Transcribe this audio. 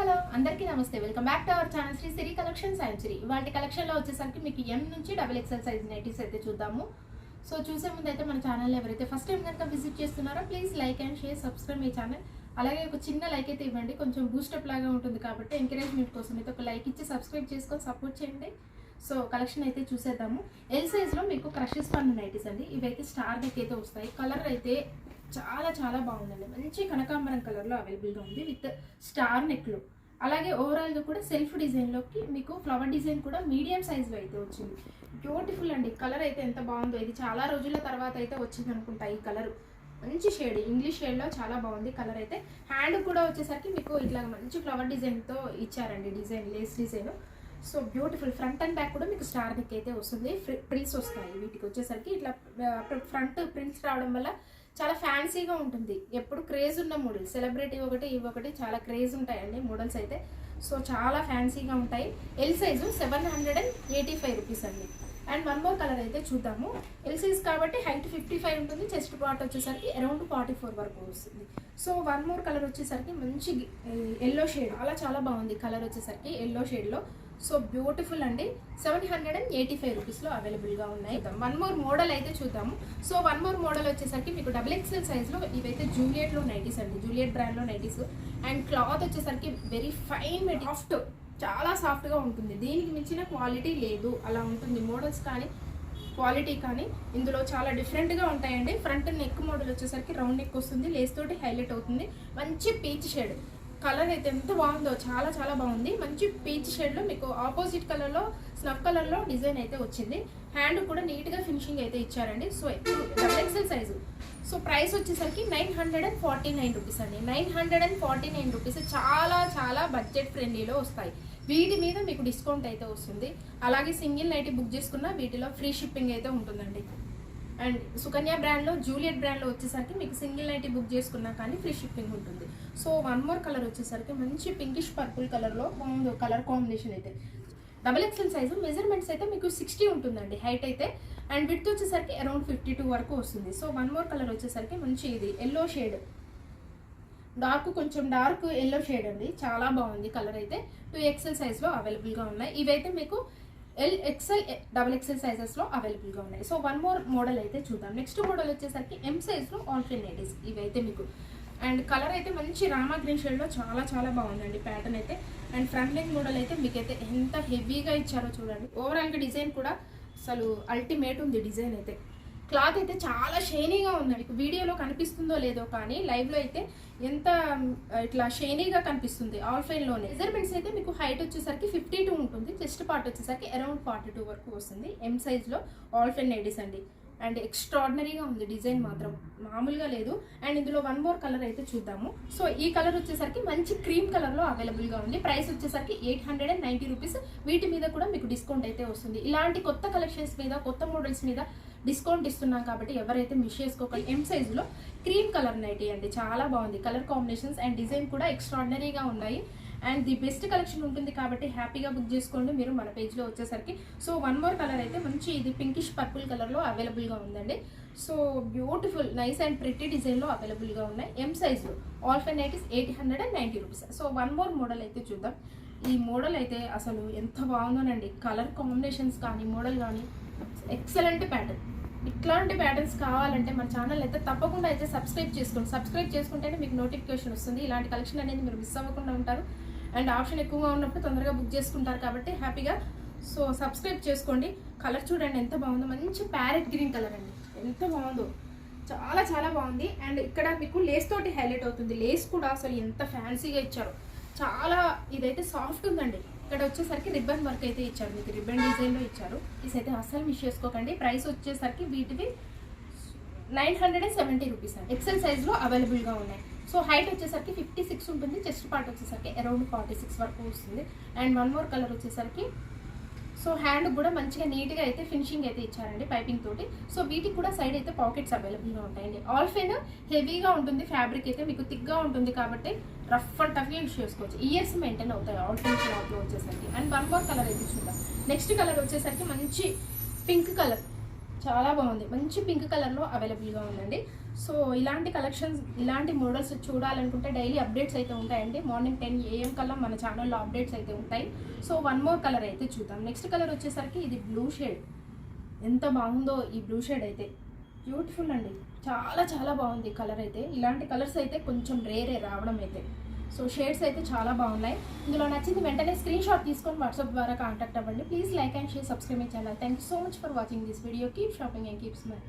Hello అందరికీ నమస్తే. Welcome back to our channel Sri Siri collections. I'm Sri. వాటి కలెక్షన్లో వచ్చేసరికి మీకు ఎం నుంచి XXL సైజ్ నైటీస్ అయితే చూద్దాము. సో చూసే ముందు అయితే మన ఛానల్ ఎవరైతే ఫస్ట్ టైం కనుక విజిట్ చేస్తున్నారో please like and share, subscribe my channel. అలాగే ఒక చిన్న లైక్ అయితే ఇవ్వండి, కొంచెం బూస్టప్ లాగా ఉంటుంది కాబట్టి ఎంకరేజ్మెంట్ కోసం అయితే ఒక లైక్ ఇచ్చి సబ్స్క్రైబ్ చేసుకొని సపోర్ట్ చేయండి. సో కలెక్షన్ అయితే చూసేద్దాము. ఎల్ సైజ్లో మీకు క్రషెస్ పన్ను నైటీస్ అండి. ఇవైతే స్టార్ నెక్ అయితే వస్తాయి. కలర్ అయితే చాలా చాలా బాగుందండి. మంచి కనకాంబరం కలర్లో అవైలబుల్గా ఉంది విత్ స్టార్ నెక్లో. అలాగే ఓవరాల్గా కూడా సెల్ఫ్ డిజైన్లోకి మీకు ఫ్లవర్ డిజైన్ కూడా మీడియం సైజ్లో అయితే వచ్చింది. బ్యూటిఫుల్ అండి. కలర్ అయితే ఎంత బాగుందో. ఇది చాలా రోజుల తర్వాత అయితే వచ్చింది అనుకుంటా. ఈ కలర్ మంచి షేడ్, ఇంగ్లీష్ షేడ్లో చాలా బాగుంది కలర్ అయితే. హ్యాండ్ కూడా వచ్చేసరికి మీకు ఇట్లా మంచి ఫ్లవర్ డిజైన్తో ఇచ్చారండి, design Lay's design. So beautiful. Front and back కూడా మీకు స్టార్ నెక్ అయితే వస్తుంది. ప్రిల్స్ వస్తాయి వీటికి వచ్చేసరికి. ఇట్లా ఫ్రంట్ ప్రిల్స్ రావడం వల్ల చాలా ఫ్యాన్సీగా ఉంటుంది. ఎప్పుడు క్రేజ్ ఉన్న మోడల్, సెలబ్రిటీ ఒకటి ఇవి ఒకటి చాలా క్రేజ్ ఉంటాయండి మోడల్స్ అయితే. సో చాలా ఫ్యాన్సీగా ఉంటాయి. ఎల్ సైజు 785 రూపీస్ అండి. అండ్ వన్ మోర్ కలర్ అయితే చూద్దాము. ఎల్ సైజ్ కాబట్టి హైట్ 55 ఉంటుంది. చెస్ట్ పార్ట్ వచ్చేసరికి అరౌండ్ 44 వరకు వస్తుంది. సో వన్ మోర్ కలర్ వచ్చేసరికి మంచి ఎల్లో షేడ్, అలా చాలా బాగుంది కలర్ వచ్చేసరికి ఎల్లో షేడ్లో. సో బ్యూటిఫుల్ అండి. 785 రూపీస్లో అవైలబుల్గా ఉన్నాయి. వన్ మోర్ మోడల్ అయితే చూద్దాము. సో వన్ మోర్ మోడల్ వచ్చేసరికి మీకు XXL సైజ్లో ఇవైతే జూలియట్లో నైటీస్ అండి, జూలియట్ బ్రాండ్లో నైటీస్. అండ్ క్లాత్ వచ్చేసరికి వెరీ ఫైన్, సాఫ్ట్, చాలా సాఫ్ట్గా ఉంటుంది. దీనికి మించిన క్వాలిటీ లేదు, అలా ఉంటుంది. మోడల్స్ కానీ క్వాలిటీ కానీ ఇందులో చాలా డిఫరెంట్గా ఉంటాయండి. ఫ్రంట్ నెక్ మోడల్ వచ్చేసరికి రౌండ్ నెక్ వస్తుంది, లేస్ తోటి హైలైట్ అవుతుంది. మంచి పీచ్ షేడ్ కలర్ అయితే ఎంత బాగుందో, చాలా చాలా బాగుంది. మంచి పీచ్ షేడ్లో మీకు ఆపోజిట్ కలర్లో స్నఫ్ కలర్లో డిజైన్ అయితే వచ్చింది. హ్యాండ్ కూడా నీట్గా ఫినిషింగ్ అయితే ఇచ్చారండి. So XXL size. So price వచ్చేసరికి 949 రూపీస్ అండి. 949 రూపీస్ చాలా చాలా బడ్జెట్ ఫ్రెండ్లీలో వస్తాయి. వీటి మీద మీకు డిస్కౌంట్ అయితే వస్తుంది. అలాగే సింగిల్ నైటీ బుక్ చేసుకున్న వీటిలో ఫ్రీ షిప్పింగ్ అయితే ఉంటుందండి. అండ్ సుకన్య బ్రాండ్లో, జూలియట్ బ్రాండ్లో వచ్చేసరికి మీకు సింగిల్ నైటీ బుక్ చేసుకున్నా కానీ ఫ్రీ షిప్పింగ్ ఉంటుంది. సో వన్ మోర్ కలర్ వచ్చేసరికి మంచి పింకిష్ పర్పుల్ కలర్లో బాగుంది కలర్ కాంబినేషన్ అయితే. XXL size. మెజర్మెంట్స్ అయితే మీకు 60 ఉంటుందండి హైట్ అయితే. అండ్ విడ్త్ వచ్చేసరికి అరౌండ్ 52 వరకు వస్తుంది. సో వన్ మోర్ కలర్ వచ్చేసరికి మంచి ఇది ఎల్లో షేడ్, డార్క్, కొంచెం డార్క్ ఎల్లో షేడ్ అండి. చాలా బాగుంది కలర్ అయితే. 2XL సైజ్లో అవైలబుల్గా ఉన్నాయి. ఇవైతే మీకు XL, XXL సైజెస్లో అవైలబుల్గా ఉన్నాయి. సో వన్ మోర్ మోడల్ అయితే చూద్దాం. నెక్స్ట్ మోడల్ వచ్చేసరికి ఎం సైజ్లో ఆల్ఫిన్ నైటీస్ ఇవైతే మీకు. అండ్ కలర్ అయితే మంచి రామా గ్రీన్ షేడ్లో చాలా చాలా బాగుందండి ప్యాటర్న్ అయితే. అండ్ ఫ్రంట్ నెక్ మోడల్ అయితే మీకైతే ఎంత హెవీగా ఇచ్చారో చూడండి. ఓవరాల్గా డిజైన్ కూడా అసలు అల్టిమేట్ ఉంది డిజైన్ అయితే. క్లాత్ అయితే చాలా షైనీగా ఉంది. మీకు వీడియోలో కనిపిస్తుందో లేదో కానీ లైవ్లో అయితే ఎంత ఇట్లా షైనీగా కనిపిస్తుంది ఆల్ఫైన్లోనే. మెజర్మెంట్స్ అయితే మీకు హైట్ వచ్చేసరికి 52 ఉంటుంది. చెస్ట్ పార్ట్ వచ్చేసరికి అరౌండ్ 42 వరకు వస్తుంది. ఎం సైజ్లో ఆల్ఫైన్ నైటీస్ అండి. అండ్ ఎక్స్ట్రాడినరీగా ఉంది డిజైన్ మాత్రం, మామూలుగా లేదు. అండ్ ఇందులో వన్ మోర్ కలర్ అయితే చూద్దాము. సో ఈ కలర్ వచ్చేసరికి మంచి క్రీమ్ కలర్లో అవైలబుల్గా ఉంది. ప్రైస్ వచ్చేసరికి 890 రూపీస్. వీటి మీద కూడా మీకు డిస్కౌంట్ అయితే వస్తుంది. ఇలాంటి కొత్త కలెక్షన్స్ మీద, కొత్త మోడల్స్ మీద డిస్కౌంట్ ఇస్తున్నాం కాబట్టి ఎవరైతే మిస్ చేసుకోకండి. ఎం సైజులో క్రీమ్ కలర్ నైటీ అండి. చాలా బాగుంది కలర్ కాంబినేషన్స్ అండ్ డిజైన్ కూడా ఎక్స్ట్రాడినరీగా ఉన్నాయి. అండ్ ది బెస్ట్ కలెక్షన్ ఉంటుంది కాబట్టి హ్యాపీగా బుక్ చేసుకోండి మీరు మన పేజ్లో వచ్చేసరికి. సో వన్ మోర్ కలర్ అయితే మంచి ఇది పింకిష్ పర్పుల్ కలర్లో అవైలబుల్గా ఉందండి. So beautiful, nice and pretty డిజైన్లో అవైలబుల్గా ఉన్నాయి. ఎం సైజులో alpine nighties 890 rupees. So one more model అయితే చూద్దాం. ఈ మోడల్ అయితే అసలు ఎంత బాగుందోనండి. కలర్ కాంబినేషన్స్ కానీ మోడల్ కానీ ఎక్సలెంట్ ప్యాటర్న్. ఇట్లాంటి ప్యాటర్న్స్ కావాలంటే మన ఛానల్ అయితే తప్పకుండా అయితే సబ్స్క్రైబ్ చేసుకోండి. సబ్స్క్రైబ్ చేసుకుంటేనే మీకు నోటిఫికేషన్ వస్తుంది. ఇలాంటి కలెక్షన్ అనేది మీరు మిస్ అవ్వకుండా ఉంటారు. అండ్ ఆప్షన్ ఎక్కువగా ఉన్నప్పుడు తొందరగా బుక్ చేసుకుంటారు కాబట్టి హ్యాపీగా. సో సబ్స్క్రైబ్ చేసుకోండి. కలర్ చూడండి ఎంత బాగుందో. మంచి ప్యారెట్ గ్రీన్ కలర్ అండి, ఎంత బాగుందో, చాలా చాలా బాగుంది. అండ్ ఇక్కడ మీకు లేస్ తోటి హైలైట్ అవుతుంది. లేస్ కూడా అసలు ఎంత ఫ్యాన్సీగా ఇచ్చారు. చాలా ఇదైతే సాఫ్ట్ ఉందండి. ఇక్కడ వచ్చేసరికి రిబ్బన్ వర్క్ అయితే ఇచ్చారు, మీకు రిబ్బన్ డిజైన్లో ఇచ్చారు. ఇది అయితే అస్సలు మిస్ చేసుకోకండి. ప్రైస్ వచ్చేసరికి వీటివి 970 రూపీస్ అండి. XL సైజ్లో అవైలబుల్గా ఉన్నాయి. సో హైట్ వచ్చేసరికి 56 ఉంటుంది. చెస్ట్ పార్ట్ వచ్చేసరికి అరౌండ్ 46 వరకు వస్తుంది. అండ్ వన్ మోర్ కలర్ వచ్చేసరికి సో హ్యాండ్ కూడా మంచిగా నీట్గా అయితే ఫినిషింగ్ అయితే ఇచ్చారండి పైపింగ్ తోటి. సో వీటికి కూడా సైడ్ అయితే పాకెట్స్ అవైలబుల్గా ఉంటాయండి. ఆల్ఫైన్ హెవీగా ఉంటుంది, ఫ్యాబ్రిక్ అయితే మీకు థిక్గా ఉంటుంది కాబట్టి రఫ్ అండ్ టఫ్గా యూస్ చేసుకోవచ్చు. ఇయర్స్ మెయింటైన్ అవుతాయి ఆల్ఫైన్ క్లాత్లో వచ్చేసరికి. అండ్ వన్ మోర్ కలర్ అయితే చూద్దాం. నెక్స్ట్ కలర్ వచ్చేసరికి మంచి పింక్ కలర్, చాలా బాగుంది. మంచి పింక్ కలర్లో అవైలబుల్గా ఉందండి. సో ఇలాంటి కలెక్షన్స్, ఇలాంటి మోడల్స్ చూడాలనుకుంటే డైలీ అప్డేట్స్ అయితే ఉంటాయండి. మార్నింగ్ 10 AM కల్లా మన ఛానల్లో అప్డేట్స్ అయితే ఉంటాయి. సో వన్ మోర్ కలర్ అయితే చూద్దాం. నెక్స్ట్ కలర్ వచ్చేసరికి ఇది బ్లూ షేడ్. ఎంత బాగుందో ఈ బ్లూ షేడ్ అయితే, బ్యూటిఫుల్ అండి. చాలా చాలా బాగుంది కలర్ అయితే. ఇలాంటి కలర్స్ అయితే కొంచెం రేరే రావడం అయితే. సో షేడ్స్ అయితే చాలా బాగున్నాయి. ఇందులో నచ్చింది వెంటనే స్క్రీన్ షాట్ తీసుకొని వాట్సాప్ ద్వారా కాంటాక్ట్ అవ్వండి. Please like and share, subscribe my channel. Thank you so much for watching this video. Keep shopping and keep smile.